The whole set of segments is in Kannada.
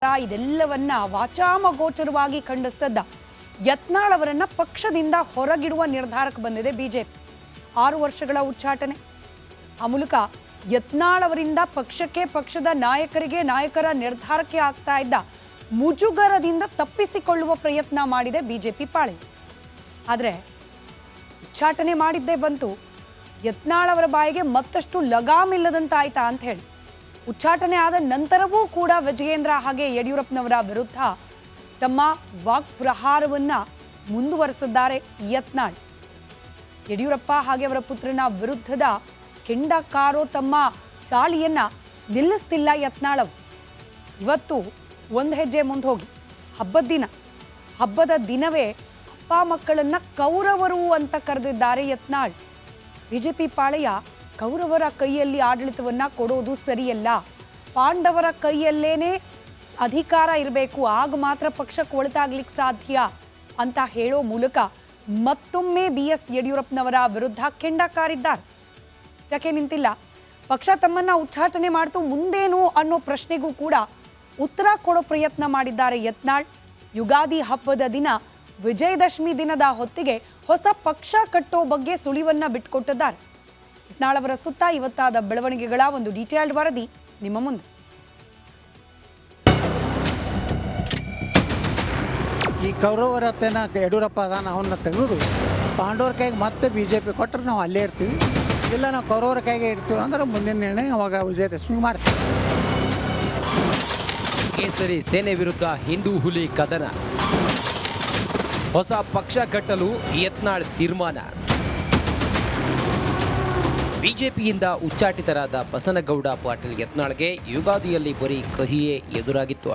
ಇದೆಲ್ಲವನ್ನ ವಾಚಾಮಗೋಚರವಾಗಿ ಖಂಡಿಸಿದ ಯತ್ನಾಳ್ ಅವರನ್ನ ಪಕ್ಷದಿಂದ ಹೊರಗಿಡುವ ನಿರ್ಧಾರಕ್ಕೆ ಬಂದಿದೆ ಬಿಜೆಪಿ. 6 ವರ್ಷಗಳ ಉಚ್ಚಾಟನೆ ಆ ಮೂಲಕ ಯತ್ನಾಳ್ ಅವರಿಂದ ಪಕ್ಷಕ್ಕೆ, ಪಕ್ಷದ ನಾಯಕರ ನಿರ್ಧಾರಕ್ಕೆ ಆಗ್ತಾ ಇದ್ದ ಮುಜುಗರದಿಂದ ತಪ್ಪಿಸಿಕೊಳ್ಳುವ ಪ್ರಯತ್ನ ಮಾಡಿದೆ ಬಿಜೆಪಿ ಪಾಳೆ. ಆದರೆ ಉಚ್ಚಾಟನೆ ಮಾಡಿದ್ದೇ ಬಂತು, ಯತ್ನಾಳ್ ಅವರ ಬಾಯಿಗೆ ಮತ್ತಷ್ಟು ಲಗಾಮಿಲ್ಲದಂತಾಯ್ತಾ ಅಂತ ಹೇಳಿ. ಉಚ್ಚಾಟನೆ ಆದ ನಂತರವೂ ಕೂಡ ವಿಜಯೇಂದ್ರ ಹಾಗೆ ಯಡಿಯೂರಪ್ಪನವರ ವಿರುದ್ಧ ತಮ್ಮ ವಾಕ್ಪ್ರಹಾರವನ್ನ ಮುಂದುವರೆಸಿದ್ದಾರೆ ಯತ್ನಾಳ್. ಯಡಿಯೂರಪ್ಪ ಹಾಗೆ ಅವರ ಪುತ್ರನ ವಿರುದ್ಧದ ಕೆಂಡಕಾರೋ ತಮ್ಮ ಚಾಳಿಯನ್ನ ನಿಲ್ಲಿಸ್ತಿಲ್ಲ ಯತ್ನಾಳ್ ಅವರು. ಇವತ್ತು ಒಂದು ಹೆಜ್ಜೆ ಮುಂದೆ ಹೋಗಿ ಹಬ್ಬದ ದಿನವೇ ಅಪ್ಪ ಮಕ್ಕಳನ್ನ ಕೌರವರು ಅಂತ ಕರೆದಿದ್ದಾರೆ ಯತ್ನಾಳ್. ಬಿಜೆಪಿ ಪಾಳೆಯ ಕೌರವರ ಕೈಯಲ್ಲಿ ಆಡಳಿತವನ್ನ ಕೊಡೋದು ಸರಿಯಲ್ಲ, ಪಾಂಡವರ ಕೈಯಲ್ಲೇನೆ ಅಧಿಕಾರ ಇರಬೇಕು, ಆಗ ಮಾತ್ರ ಪಕ್ಷಕ್ಕೆ ಒಳಿತಾಗ್ಲಿಕ್ಕೆ ಸಾಧ್ಯ ಅಂತ ಹೇಳೋ ಮೂಲಕ ಮತ್ತೊಮ್ಮೆ BS ಯಡಿಯೂರಪ್ಪನವರ ವಿರುದ್ಧ ಕೆಂಡಕಾರಿದ್ದಾರೆ. ಯಾಕೆ ನಿಂತಿಲ್ಲ, ಪಕ್ಷ ತಮ್ಮನ್ನ ಉಚ್ಚಾಟನೆ ಮಾಡ್ತು, ಮುಂದೇನು ಅನ್ನೋ ಪ್ರಶ್ನೆಗೂ ಕೂಡ ಉತ್ತರ ಕೊಡೋ ಪ್ರಯತ್ನ ಮಾಡಿದ್ದಾರೆ ಯತ್ನಾಳ್. ಯುಗಾದಿ ಹಬ್ಬದ ದಿನ, ವಿಜಯದಶಮಿ ದಿನದ ಹೊತ್ತಿಗೆ ಹೊಸ ಪಕ್ಷ ಕಟ್ಟೋ ಬಗ್ಗೆ ಸುಳಿವನ್ನ ಬಿಟ್ಕೊಟ್ಟಿದ್ದಾರೆ. ಯತ್ನಾಳ್ ಅವರ ಸುತ್ತ ಇವತ್ತಾದ ಬೆಳವಣಿಗೆಗಳ ಒಂದು ಡೀಟೇಲ್ಡ್ ವರದಿ ನಿಮ್ಮ ಮುಂದೆ. ಈ ಕೌರವರ ಹತ್ತೇನ ಯಡಿಯೂರಪ್ಪ ಅದಾನ, ಅವನ್ನ ತೆಗೆದು ಪಾಂಡವರ ಕೈಗೆ ಮತ್ತೆ BJP ಕೊಟ್ಟರೆ ನಾವು ಅಲ್ಲೇ ಇರ್ತೀವಿ, ಇಲ್ಲ ನಾವು ಕೌರವರ ಕೈಗೆ ಇರ್ತೀವಿ ಅಂದ್ರೆ ಮುಂದಿನ ನಿರ್ಣಯ ಅವಾಗ ವಿಜಯದಶಮಿ ಮಾಡ್ತೀವಿ. ಕೇಸರಿ ಸೇನೆ ವಿರುದ್ಧ ಹಿಂದೂ ಹುಲಿ ಕದನ, ಹೊಸ ಪಕ್ಷ ಕಟ್ಟಲು ಯತ್ನಾಳ್ ತೀರ್ಮಾನ. ಬಿಜೆಪಿಯಿಂದ ಉಚ್ಚಾಟಿತರಾದ ಬಸನಗೌಡ ಪಾಟೀಲ್ ಯತ್ನಾಳ್ಗೆ ಯುಗಾದಿಯಲ್ಲಿ ಬರೀ ಕಹಿಯೇ ಎದುರಾಗಿತ್ತು.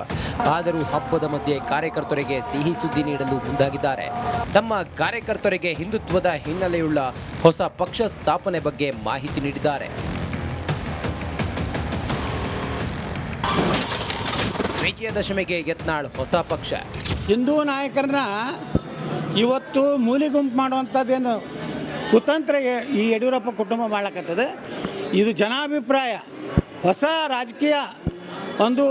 ಆದರೂ ಹಬ್ಬದ ಮಧ್ಯೆ ಕಾರ್ಯಕರ್ತರಿಗೆ ಸಿಹಿ ಸುದ್ದಿ ನೀಡಲು ಮುಂದಾಗಿದ್ದಾರೆ. ತಮ್ಮ ಕಾರ್ಯಕರ್ತರಿಗೆ ಹಿಂದುತ್ವದ ಹಿನ್ನೆಲೆಯುಳ್ಳ ಹೊಸ ಪಕ್ಷ ಸ್ಥಾಪನೆ ಬಗ್ಗೆ ಮಾಹಿತಿ ನೀಡಿದ್ದಾರೆ. ವಿಜಯದಶಮಿಗೆ ಯತ್ನಾಳ್ ಹೊಸ ಪಕ್ಷ. ಹಿಂದೂ ನಾಯಕರನ್ನ ಇವತ್ತು ಮೂಲಿ ಗುಂಪು ಮಾಡುವಂಥದ್ದೇನು ಕುತಂತ್ರ ಈ ಯಡಿಯೂರಪ್ಪ ಕುಟುಂಬ ಮಾಡಕತ್ತದೆ. ಇದು ಜನಾಭಿಪ್ರಾಯ, ಹೊಸ ರಾಜಕೀಯ ಒಂದು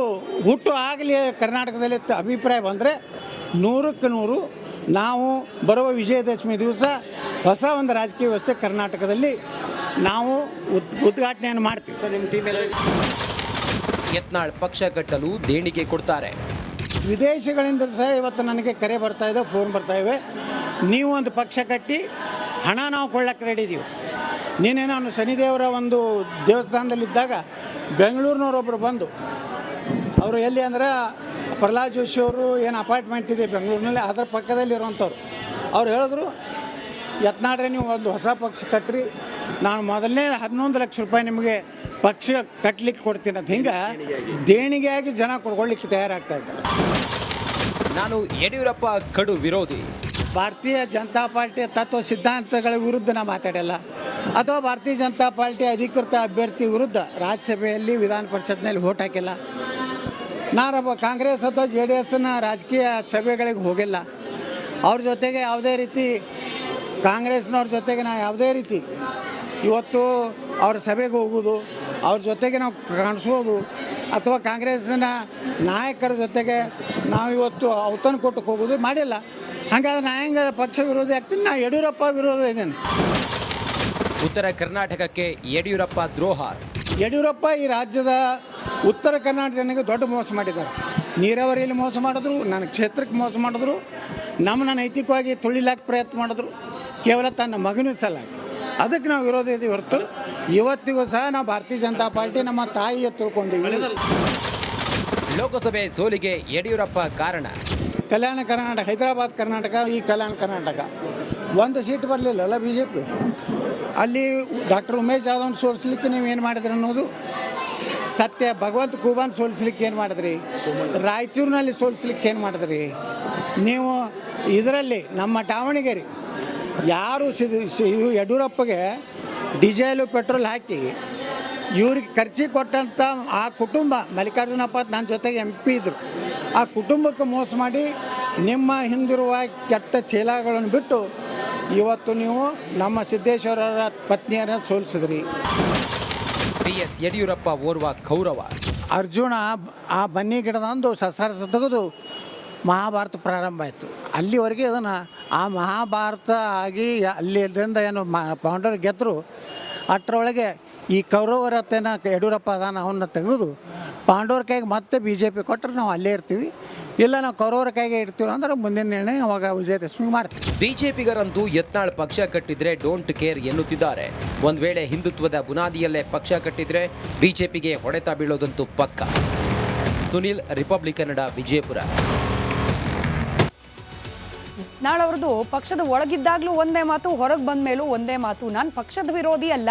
ಹುಟ್ಟು ಆಗಲಿ ಕರ್ನಾಟಕದಲ್ಲಿ ಅಭಿಪ್ರಾಯ ಬಂದರೆ 100ಕ್ಕೆ 100 ನಾವು ಬರುವ ವಿಜಯದಶಮಿ ದಿವಸ ಹೊಸ ಒಂದು ರಾಜಕೀಯ ವ್ಯವಸ್ಥೆ ಕರ್ನಾಟಕದಲ್ಲಿ ನಾವು ಉದ್ಘಾಟನೆಯನ್ನು ಮಾಡ್ತೀವಿ. ಸರ್, ನಿಮ್ಮ ಟೀಮಲ್ಲಿ ಯತ್ನಾಳ್ ಪಕ್ಷ ಕಟ್ಟಲು ದೇಣಿಗೆ ಕೊಡ್ತಾರೆ. ವಿದೇಶಗಳಿಂದ ಸಹ ಇವತ್ತು ನನಗೆ ಕರೆ ಬರ್ತಾ ಇದೆ, ಫೋನ್ ಬರ್ತಾ ಇವೆ, ನೀವು ಒಂದು ಪಕ್ಷ ಕಟ್ಟಿ ಹಣ ನಾವು ಕೊಳ್ಳಕ್ಕೆ ರೆಡಿ ಇದ್ದೀವಿ. ನೀನೇ ನಾನು ಶನಿದೇವರ ಒಂದು ದೇವಸ್ಥಾನದಲ್ಲಿದ್ದಾಗ ಬೆಂಗಳೂರಿನವರೊಬ್ಬರು ಬಂದು, ಅವರು ಎಲ್ಲಿ ಅಂದರೆ ಪ್ರಹ್ಲಾದ್ ಜೋಶಿ ಅವರು ಏನು ಅಪಾರ್ಟ್ಮೆಂಟ್ ಇದೆ ಬೆಂಗಳೂರಿನಲ್ಲಿ, ಅದರ ಪಕ್ಕದಲ್ಲಿ ಇರುವಂಥವ್ರು. ಅವ್ರು ಹೇಳಿದ್ರು, ಯತ್ನಾಳ್ರೆ ನೀವು ಒಂದು ಹೊಸ ಪಕ್ಷ ಕಟ್ಟ್ರಿ, ನಾನು ಮೊದಲನೇ 11 ಲಕ್ಷ ರೂಪಾಯಿ ನಿಮಗೆ ಪಕ್ಷ ಕಟ್ಟಲಿಕ್ಕೆ ಕೊಡ್ತೀನಿ ಅಂತ. ಹಿಂಗೆ ದೇಣಿಗೆಯಾಗಿ ಜನ ಕೊಡ್ಕೊಳ್ಳಿಕ್ಕೆ ತಯಾರಾಗ್ತಾ ಇದ್ದಾರೆ. ನಾನು ಯಡಿಯೂರಪ್ಪ ಕಡು ವಿರೋಧಿ. ಭಾರತೀಯ ಜನತಾ ಪಾರ್ಟಿಯ ತತ್ವ ಸಿದ್ಧಾಂತಗಳ ವಿರುದ್ಧ ನಾವು ಮಾತಾಡಲ್ಲ, ಅಥವಾ ಭಾರತೀಯ ಜನತಾ ಪಾರ್ಟಿ ಅಧಿಕೃತ ಅಭ್ಯರ್ಥಿ ವಿರುದ್ಧ ರಾಜ್ಯಸಭೆಯಲ್ಲಿ ವಿಧಾನ ಪರಿಷತ್ನಲ್ಲಿ ವೋಟ್ ಹಾಕಿಲ್ಲ. ನಾನೊಬ್ಬ ಕಾಂಗ್ರೆಸ್ ಅಥವಾ JDSನ ರಾಜಕೀಯ ಸಭೆಗಳಿಗೆ ಹೋಗಿಲ್ಲ. ಅವ್ರ ಜೊತೆಗೆ ಯಾವುದೇ ರೀತಿ ಕಾಂಗ್ರೆಸ್ನವ್ರ ಜೊತೆಗೆ ನಾವು ಯಾವುದೇ ರೀತಿ ಇವತ್ತು ಅವ್ರ ಸಭೆಗೆ ಹೋಗೋದು, ಅವ್ರ ಜೊತೆಗೆ ನಾವು ಕಾಣಿಸೋದು, ಅಥವಾ ಕಾಂಗ್ರೆಸ್ನ ನಾಯಕರ ಜೊತೆಗೆ ನಾವು ಇವತ್ತು ಔತಣ ಕೊಟ್ಟಕ್ಕೆ ಹೋಗೋದು ಮಾಡಿಲ್ಲ. ಹಾಗಾದ್ರೆ ನಾ ಹೆಂಗೆ ಪಕ್ಷ ವಿರೋಧಿ ಆಗ್ತೀನಿ? ನಾ ಯಡಿಯೂರಪ್ಪ ವಿರೋಧ ಇದ್ದೇನೆ. ಉತ್ತರ ಕರ್ನಾಟಕಕ್ಕೆ ಯಡಿಯೂರಪ್ಪ ದ್ರೋಹ. ಯಡಿಯೂರಪ್ಪ ಈ ರಾಜ್ಯದ ಉತ್ತರ ಕರ್ನಾಟಕ ಜನರಿಗೆ ದೊಡ್ಡ ಮೋಸ ಮಾಡಿದ್ದಾರೆ. ನೀರಾವರಿಯಲ್ಲಿ ಮೋಸ ಮಾಡಿದ್ರು, ನನ್ನ ಕ್ಷೇತ್ರಕ್ಕೆ ಮೋಸ ಮಾಡಿದ್ರು, ನಮ್ಮನ್ನ ನೈತಿಕವಾಗಿ ತುಳಿಲಾಕ ಪ್ರಯತ್ನ ಮಾಡಿದ್ರು, ಕೇವಲ ತನ್ನ ಮಗನೂ ಸಲ. ಅದಕ್ಕೆ ನಾವು ವಿರೋಧ ಇದ್ದೀವಿ ಹೊರತು ಇವತ್ತಿಗೂ ಸಹ ನಾವು ಭಾರತೀಯ ಜನತಾ ಪಾರ್ಟಿ ನಮ್ಮ ತಾಯಿಯ ತಿಳ್ಕೊಂಡಿದ್ದೀವಿ. ಲೋಕಸಭೆ ಸೋಲಿಗೆ ಯಡಿಯೂರಪ್ಪ ಕಾರಣ. ಕಲ್ಯಾಣ ಕರ್ನಾಟಕ, ಹೈದರಾಬಾದ್ ಕರ್ನಾಟಕ, ಈ ಕಲ್ಯಾಣ ಕರ್ನಾಟಕ ಒಂದು ಸೀಟ್ ಬರಲಿಲ್ಲಲ್ಲ BJP. ಅಲ್ಲಿ ಡಾಕ್ಟರ್ ಉಮೇಶ್ ಜಾಧವ್ನ ಸೋಲಿಸ್ಲಿಕ್ಕೆ ನೀವು ಏನು ಮಾಡಿದ್ರಿ ಅನ್ನೋದು ಸತ್ಯ. ಭಗವಂತ ಖೂಬಾನ್ ಸೋಲಿಸ್ಲಿಕ್ಕೆ ಏನು ಮಾಡಿದ್ರಿ, ರಾಯಚೂರಿನಲ್ಲಿ ಸೋಲಿಸ್ಲಿಕ್ಕೆ ಏನು ಮಾಡಿದ್ರಿ ನೀವು. ಇದರಲ್ಲಿ ನಮ್ಮ ದಾವಣಗೆರೆ ಯಾರು ಯಡಿಯೂರಪ್ಪಗೆ ಡೀಸೆಲು ಪೆಟ್ರೋಲ್ ಹಾಕಿ ಇವ್ರಿಗೆ ಖರ್ಚಿಗೆ ಕೊಟ್ಟಂಥ ಆ ಕುಟುಂಬ, ಮಲ್ಲಿಕಾರ್ಜುನಪ್ಪ ನನ್ನ ಜೊತೆಗೆ MP ಇದ್ದರು, ಆ ಕುಟುಂಬಕ್ಕೆ ಮೋಸ ಮಾಡಿ ನಿಮ್ಮ ಹಿಂದಿರುವ ಕೆಟ್ಟ ಚೀಲಗಳನ್ನು ಬಿಟ್ಟು ಇವತ್ತು ನೀವು ನಮ್ಮ ಸಿದ್ದೇಶ್ವರರ ಪತ್ನಿಯರನ್ನು ಸೋಲಿಸಿದ್ರಿ. BS ಯಡಿಯೂರಪ್ಪ ಓರ್ವ ಕೌರವ. ಅರ್ಜುನ ಆ ಬನ್ನಿ ಗಿಡದಂದು ಸಸಾರಸ ತೆಗೆದು ಮಹಾಭಾರತ ಪ್ರಾರಂಭ ಆಯಿತು. ಅಲ್ಲಿವರೆಗೆ ಅದನ್ನು ಆ ಮಹಾಭಾರತ ಆಗಿ ಅಲ್ಲಿಂದ ಏನು ಪಾಂಡವರು ಗೆದ್ದರು. ಅಷ್ಟರೊಳಗೆ ಈ ಕೌರವರ ಹತ್ತೇನ ಯಡಿಯೂರಪ್ಪ ಅದಾನ ಅವನ್ನ ತೆಗೆದು ಪಾಂಡವರ ಕೈಗೆ ಮತ್ತೆ BJP ಕೊಟ್ಟರೆ ನಾವು ಅಲ್ಲೇ ಇರ್ತೀವಿ, ಇಲ್ಲ ನಾವು ಕೌರವರ ಕೈಗೆ ಇರ್ತೀವಿ ಅಂದ್ರೆ ಮುಂದಿನ ನಿರ್ಣಯ ಅವಾಗ ವಿಜಯದಶಮಿ ಮಾಡ್ತೀವಿ. ಬಿಜೆಪಿಗರಂತೂ ಯತ್ನಾಳ್ ಪಕ್ಷ ಕಟ್ಟಿದ್ರೆ ಡೋಂಟ್ ಕೇರ್ ಎನ್ನುತ್ತಿದ್ದಾರೆ. ಒಂದ್ ವೇಳೆ ಹಿಂದುತ್ವದ ಬುನಾದಿಯಲ್ಲೇ ಪಕ್ಷ ಕಟ್ಟಿದ್ರೆ ಬಿಜೆಪಿಗೆ ಹೊಡೆತ ಬೀಳೋದಂತೂ ಪಕ್ಕ. ಸುನಿಲ್, ರಿಪಬ್ಲಿಕ್ ಕನ್ನಡ, ವಿಜಯಪುರ. ಯತ್ನಾಳ್ ಅವ್ರದ್ದು ಪಕ್ಷದ ಒಳಗಿದ್ದಾಗಲೂ ಒಂದೇ ಮಾತು, ಹೊರಗೆ ಬಂದ ಮೇಲೂ ಒಂದೇ ಮಾತು. ನಾನು ಪಕ್ಷದ ವಿರೋಧಿ ಅಲ್ಲ,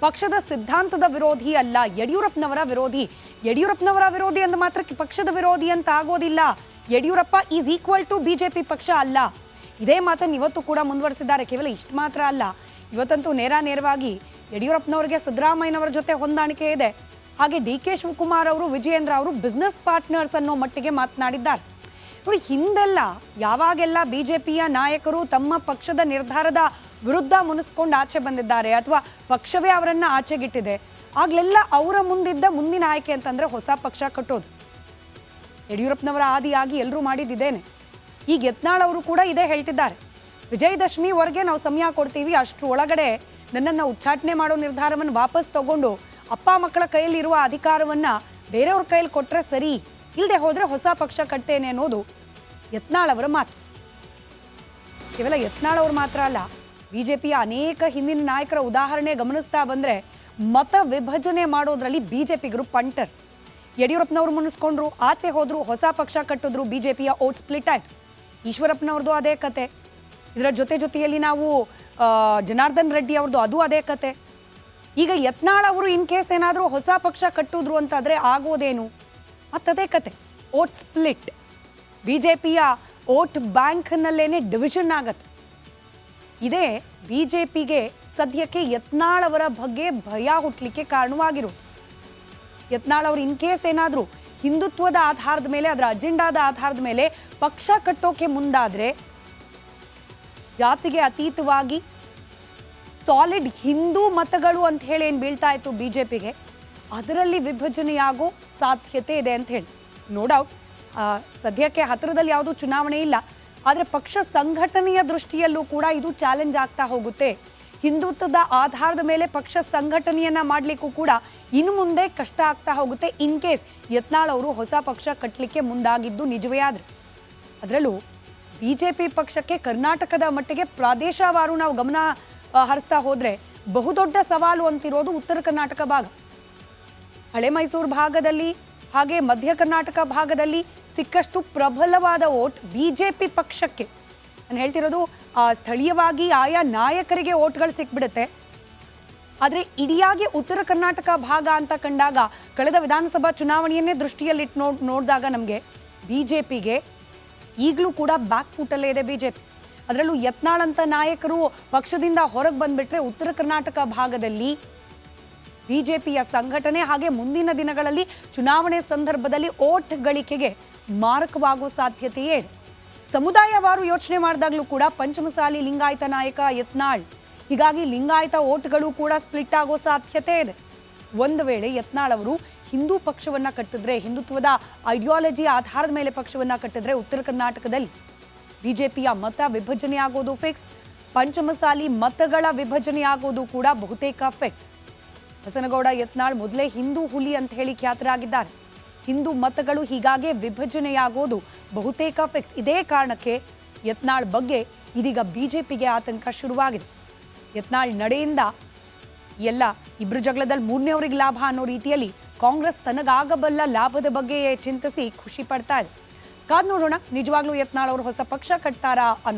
ಪಕ್ಷದ ಸಿದ್ಧಾಂತದ ವಿರೋಧಿ ಅಲ್ಲ, ಯಡಿಯೂರಪ್ಪನವರ ವಿರೋಧಿ. ಯಡಿಯೂರಪ್ಪನವರ ವಿರೋಧಿ ಅಂದ ಮಾತ್ರಕ್ಕೆ ಪಕ್ಷದ ವಿರೋಧಿ ಅಂತ ಆಗೋದಿಲ್ಲ. Yediyurappa is equal to BJP ಪಕ್ಷ ಅಲ್ಲ. ಇದೇ ಮಾತನ್ನು ಇವತ್ತು ಕೂಡ ಮುಂದುವರಿಸಿದ್ದಾರೆ. ಕೇವಲ ಇಷ್ಟು ಮಾತ್ರ ಅಲ್ಲ, ಇವತ್ತಂತೂ ನೇರವಾಗಿ ಯಡಿಯೂರಪ್ಪನವರಿಗೆ ಸಿದ್ದರಾಮಯ್ಯನವರ ಜೊತೆ ಹೊಂದಾಣಿಕೆ ಇದೆ. ಹಾಗೆ DK ಶಿವಕುಮಾರ್ ಅವರು, ವಿಜಯೇಂದ್ರ ಅವರು ಬಿಸ್ನೆಸ್ ಪಾರ್ಟ್ನರ್ಸ್ ಅನ್ನೋ ಮಟ್ಟಿಗೆ ಮಾತನಾಡಿದ್ದಾರೆ. ನೋಡಿ, ಹಿಂದೆಲ್ಲ ಯಾವಾಗೆಲ್ಲ BJPಯ ನಾಯಕರು ತಮ್ಮ ಪಕ್ಷದ ನಿರ್ಧಾರದ ವಿರುದ್ಧ ಮುನಿಸ್ಕೊಂಡು ಆಚೆ ಬಂದಿದ್ದಾರೆ ಅಥವಾ ಪಕ್ಷವೇ ಅವರನ್ನು ಆಚೆಗಿಟ್ಟಿದೆ, ಆಗ್ಲೆಲ್ಲ ಅವರ ಮುಂದಿದ್ದ ಮುಂದಿನ ಆಯ್ಕೆ ಅಂತಂದ್ರೆ ಹೊಸ ಪಕ್ಷ ಕಟ್ಟೋದು. ಯಡಿಯೂರಪ್ಪನವರ ಆದಿಯಾಗಿ ಎಲ್ಲರೂ ಮಾಡಿದ್ದೇನೆ. ಈಗ ಯತ್ನಾಳ್ ಅವರು ಕೂಡ ಇದೇ ಹೇಳ್ತಿದ್ದಾರೆ. ವಿಜಯದಶಮಿವರೆಗೆ ನಾವು ಸಮಯ ಕೊಡ್ತೀವಿ, ಅಷ್ಟರ ಒಳಗಡೆ ನನ್ನನ್ನು ಉಚ್ಚಾಟನೆ ಮಾಡೋ ನಿರ್ಧಾರವನ್ನು ವಾಪಸ್ ತಗೊಂಡು ಅಪ್ಪ ಮಕ್ಕಳ ಕೈಯಲ್ಲಿರುವ ಅಧಿಕಾರವನ್ನು ಬೇರೆಯವ್ರ ಕೈಯಲ್ಲಿ ಕೊಟ್ಟರೆ ಸರಿ, ಇಲ್ಲದೆ ಹೋದರೆ ಹೊಸ ಪಕ್ಷ ಕಟ್ತೇನೆ ಅನ್ನೋದು ಯತ್ನಾಳ್ ಅವರ ಮಾತು. ಕೇವಲ ಯತ್ನಾಳ್ ಅವರು ಮಾತ್ರ ಅಲ್ಲ, BJPಯ ಅನೇಕ ಹಿಂದಿನ ನಾಯಕರ ಉದಾಹರಣೆ ಗಮನಿಸ್ತಾ ಬಂದರೆ ಮತ ವಿಭಜನೆ ಮಾಡೋದ್ರಲ್ಲಿ BJPಗರು ಪಂಟರ್. ಯಡಿಯೂರಪ್ಪನವರು ಮುನಿಸ್ಕೊಂಡ್ರು, ಆಚೆ ಹೋದ್ರು, ಹೊಸ ಪಕ್ಷ ಕಟ್ಟಿದ್ರು, BJPಯ ಓಟ್ ಸ್ಪ್ಲಿಟ್ ಆಯಿತು. ಈಶ್ವರಪ್ಪನವ್ರದ್ದು ಅದೇ ಕತೆ. ಇದರ ಜೊತೆಯಲ್ಲಿ ನಾವು ಜನಾರ್ದನ್ ರೆಡ್ಡಿ ಅವ್ರದ್ದು ಅದು ಅದೇ ಕತೆ. ಈಗ ಯತ್ನಾಳ್ ಅವರು ಇನ್ ಕೇಸ್ ಏನಾದರೂ ಹೊಸ ಪಕ್ಷ ಕಟ್ಟಿದ್ರು ಅಂತಾದರೆ ಆಗೋದೇನು? ಮತ್ತದೇ ಕತೆ, ಓಟ್ ಸ್ಪ್ಲಿಟ್. BJPಯ ಓಟ್ ಬ್ಯಾಂಕ್ನಲ್ಲೇನೆ ಡಿವಿಷನ್ ಆಗತ್ತೆ. ಇದೇ BJPಗೆ ಸದ್ಯಕ್ಕೆ ಯತ್ನಾಳ್ ಅವರ ಬಗ್ಗೆ ಭಯ ಹುಟ್ಟಲಿಕ್ಕೆ ಕಾರಣವಾಗಿರು. ಯತ್ನಾಳ್ ಅವರು ಇನ್ ಕೇಸ್ ಏನಾದರೂ ಹಿಂದುತ್ವದ ಆಧಾರದ ಮೇಲೆ, ಅದರ ಅಜೆಂಡಾದ ಆಧಾರದ ಮೇಲೆ ಪಕ್ಷ ಕಟ್ಟೋಕೆ ಮುಂದಾದರೆ ಜಾತಿಗೆ ಅತೀತವಾಗಿ ಸಾಲಿಡ್ ಹಿಂದೂ ಮತಗಳು ಅಂತ ಹೇಳಿ ಏನು ಬೀಳ್ತಾ ಇತ್ತು BJPಗೆ, ಅದರಲ್ಲಿ ವಿಭಜನೆಯಾಗೋ ಸಾಧ್ಯತೆ ಇದೆ ಅಂತ ಹೇಳಿ. ನೋ ಡೌಟ್, ಸದ್ಯಕ್ಕೆ ಹತ್ತಿರದಲ್ಲಿ ಯಾವುದೂ ಚುನಾವಣೆ ಇಲ್ಲ, ಆದರೆ ಪಕ್ಷ ಸಂಘಟನೆಯ ದೃಷ್ಟಿಯಲ್ಲೂ ಕೂಡ ಇದು ಚಾಲೆಂಜ್ ಆಗ್ತಾ ಹೋಗುತ್ತೆ. ಹಿಂದುತ್ವದ ಆಧಾರದ ಮೇಲೆ ಪಕ್ಷ ಸಂಘಟನೆಯನ್ನ ಮಾಡಲಿಕ್ಕೂ ಕೂಡ ಇನ್ನು ಮುಂದೆ ಕಷ್ಟ ಆಗ್ತಾ ಹೋಗುತ್ತೆ ಇನ್ ಕೇಸ್ ಯತ್ನಾಳ್ ಅವರು ಹೊಸ ಪಕ್ಷ ಕಟ್ಟಲಿಕ್ಕೆ ಮುಂದಾಗಿದ್ದು ನಿಜವೇ ಆದ್ರೆ. ಅದರಲ್ಲೂ BJP ಪಕ್ಷಕ್ಕೆ ಕರ್ನಾಟಕದ ಮಟ್ಟಿಗೆ ಪ್ರಾದೇಶವಾರು ನಾವು ಗಮನ ಹರಿಸ್ತಾ ಹೋದರೆ ಬಹುದೊಡ್ಡ ಸವಾಲು ಅಂತಿರೋದು ಉತ್ತರ ಕರ್ನಾಟಕ ಭಾಗ. ಹಳೆ ಮೈಸೂರು ಭಾಗದಲ್ಲಿ ಹಾಗೆ ಮಧ್ಯ ಕರ್ನಾಟಕ ಭಾಗದಲ್ಲಿ ಸಿಕ್ಕಷ್ಟು ಪ್ರಬಲವಾದ ಓಟ್ BJP ಪಕ್ಷಕ್ಕೆ. ನಾನು ಹೇಳ್ತಿರೋದು ಸ್ಥಳೀಯವಾಗಿ ಆಯಾ ನಾಯಕರಿಗೆ ಓಟ್ಗಳು ಸಿಕ್ಬಿಡುತ್ತೆ. ಆದರೆ ಇಡಿಯಾಗಿ ಉತ್ತರ ಕರ್ನಾಟಕ ಭಾಗ ಅಂತ ಕಂಡಾಗ, ಕಳೆದ ವಿಧಾನಸಭಾ ಚುನಾವಣೆಯನ್ನೇ ದೃಷ್ಟಿಯಲ್ಲಿಟ್ಟು ನೋಡಿದಾಗ ನಮಗೆ BJPಗೆ ಈಗಲೂ ಕೂಡ ಬ್ಯಾಕ್ ಫುಟಲ್ಲೇ ಇದೆ BJP. ಅದರಲ್ಲೂ ಯತ್ನಾಳ್ ಅಂತ ನಾಯಕರು ಪಕ್ಷದಿಂದ ಹೊರಗೆ ಬಂದ್ಬಿಟ್ರೆ ಉತ್ತರ ಕರ್ನಾಟಕ ಭಾಗದಲ್ಲಿ BJPಯ ಸಂಘಟನೆ ಹಾಗೆ ಮುಂದಿನ ದಿನಗಳಲ್ಲಿ ಚುನಾವಣೆ ಸಂದರ್ಭದಲ್ಲಿ ಓಟ್ ಗಳಿಕೆಗೆ ಮಾರಕವಾಗುವ ಸಾಧ್ಯತೆಯೇ ಇದೆ. ಸಮುದಾಯವಾರು ಯೋಚನೆ ಮಾಡಿದಾಗಲೂ ಕೂಡ ಪಂಚಮಸಾಲಿ ಲಿಂಗಾಯತ ನಾಯಕ ಯತ್ನಾಳ್, ಹೀಗಾಗಿ ಲಿಂಗಾಯತ ಓಟ್ಗಳು ಕೂಡ ಸ್ಪ್ಲಿಟ್ ಆಗೋ ಸಾಧ್ಯತೆ ಇದೆ. ಒಂದು ವೇಳೆ ಯತ್ನಾಳ್ ಅವರು ಹಿಂದೂ ಪಕ್ಷವನ್ನು ಕಟ್ಟಿದ್ರೆ, ಹಿಂದುತ್ವದ ಐಡಿಯಾಲಜಿ ಆಧಾರದ ಮೇಲೆ ಪಕ್ಷವನ್ನು ಕಟ್ಟಿದ್ರೆ ಉತ್ತರ ಕರ್ನಾಟಕದಲ್ಲಿ BJPಯ ಮತ ವಿಭಜನೆ ಆಗೋದು ಫಿಕ್ಸ್, ಪಂಚಮಸಾಲಿ ಮತಗಳ ವಿಭಜನೆ ಆಗೋದು ಕೂಡ ಬಹುತೇಕ ಫಿಕ್ಸ್. ಬಸನಗೌಡ ಯತ್ನಾಳ್ ಮೊದಲೇ ಹಿಂದೂ ಹುಲಿ ಅಂತ ಹೇಳಿ ಖ್ಯಾತರಾಗಿದ್ದಾರೆ. ಹಿಂದೂ ಮತಗಳು ಹೀಗಾಗಿ ವಿಭಜನೆಯಾಗೋದು ಬಹುತೇಕ ಫಿಕ್ಸ್. ಇದೇ ಕಾರಣಕ್ಕೆ ಯತ್ನಾಳ್ ಬಗ್ಗೆ ಇದೀಗ BJPಗೆ ಆತಂಕ ಶುರುವಾಗಿದೆ. ಯತ್ನಾಳ್ ನಡೆಯಿಂದ ಎಲ್ಲ ಇಬ್ಬರು ಜಗಳದಲ್ಲಿ ಮೂರನೇವರಿಗೆ ಲಾಭ ಅನ್ನೋ ರೀತಿಯಲ್ಲಿ ಕಾಂಗ್ರೆಸ್ ತನಗಾಗಬಲ್ಲ ಲಾಭದ ಬಗ್ಗೆ ಚಿಂತಿಸಿ ಖುಷಿ ಪಡ್ತಾ ಇದೆ. ಕಾದ್ ನೋಡೋಣ, ನಿಜವಾಗ್ಲೂ ಯತ್ನಾಳ್ ಅವರು ಹೊಸ ಪಕ್ಷ ಕಟ್ತಾರಾ ಅನ್ನೋ